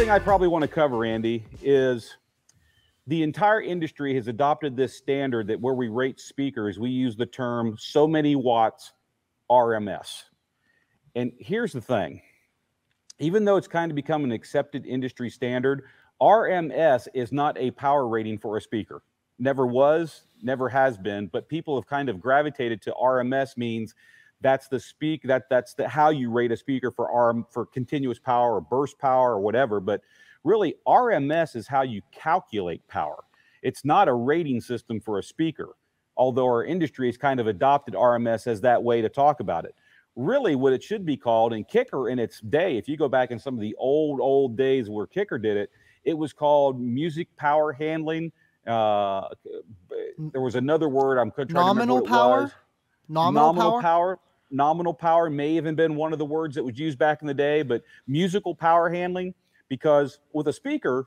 thing I probably want to cover, Andy, is the entire industry has adopted this standard that where we rate speakers, we use the term so many watts RMS. And here's the thing. Even though it's kind of become an accepted industry standard, RMS is not a power rating for a speaker. Never was, never has been, but people have kind of gravitated to RMS means that's the how you rate a speaker for continuous power or burst power or whatever. But really, RMS is how you calculate power. It's not a rating system for a speaker, although our industry has kind of adopted RMS as that way to talk about it. Really, what it should be called, and KICKER in its day, if you go back in some of the old days where KICKER did it, it was called music power handling. There was another word I'm trying to remember what it was. Nominal power. Nominal power may even been one of the words that was used back in the day, but musical power handling, because with a speaker,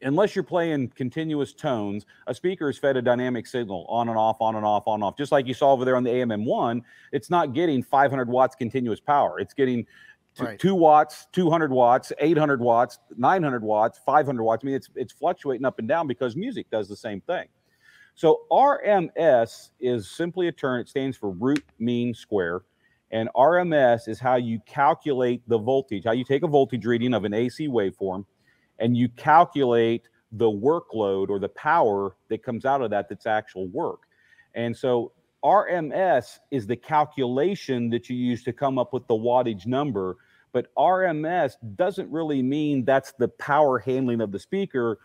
unless you're playing continuous tones, a speaker is fed a dynamic signal on and off, on and off, on and off. Just like you saw over there on the AMM1, it's not getting 500 watts continuous power. It's getting 2 watts, 200 watts, 800 watts, 900 watts, 500 watts. I mean, it's fluctuating up and down because music does the same thing. So RMS is simply a term. It stands for root mean square. And RMS is how you calculate the voltage, how you take a voltage reading of an AC waveform, and you calculate the workload or the power that comes out of that that's actual work. And so RMS is the calculation that you use to come up with the wattage number, but RMS doesn't really mean that's the power handling of the speaker.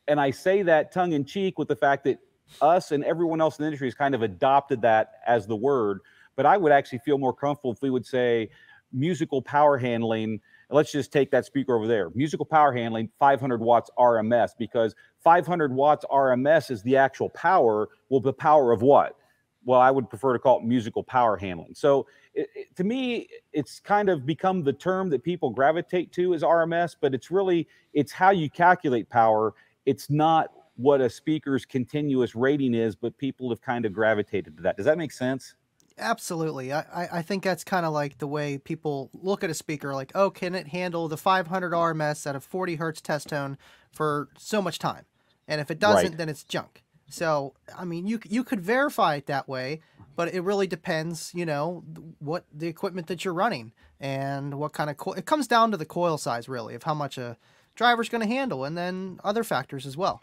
And I say that tongue in cheek with the fact that us and everyone else in the industry has kind of adopted that as the word, but I would actually feel more comfortable if we would say musical power handling. Let's just take that speaker over there. Musical power handling, 500 watts RMS, because 500 watts RMS is the actual power. Well, the power of what? Well, I would prefer to call it musical power handling. So to me, it's kind of become the term that people gravitate to as RMS, but it's how you calculate power. It's not what a speaker's continuous rating is, but people have kind of gravitated to that. Does that make sense? Absolutely. I think that's kind of like the way people look at a speaker, like, oh, can it handle the 500 RMS at a 40 hertz test tone for so much time? And if it doesn't, then it's junk. So, I mean, you could verify it that way, but it really depends, you know, what the equipment that you're running and what kind of coil. It comes down to the coil size, really, of how much a driver's going to handle, and then other factors as well.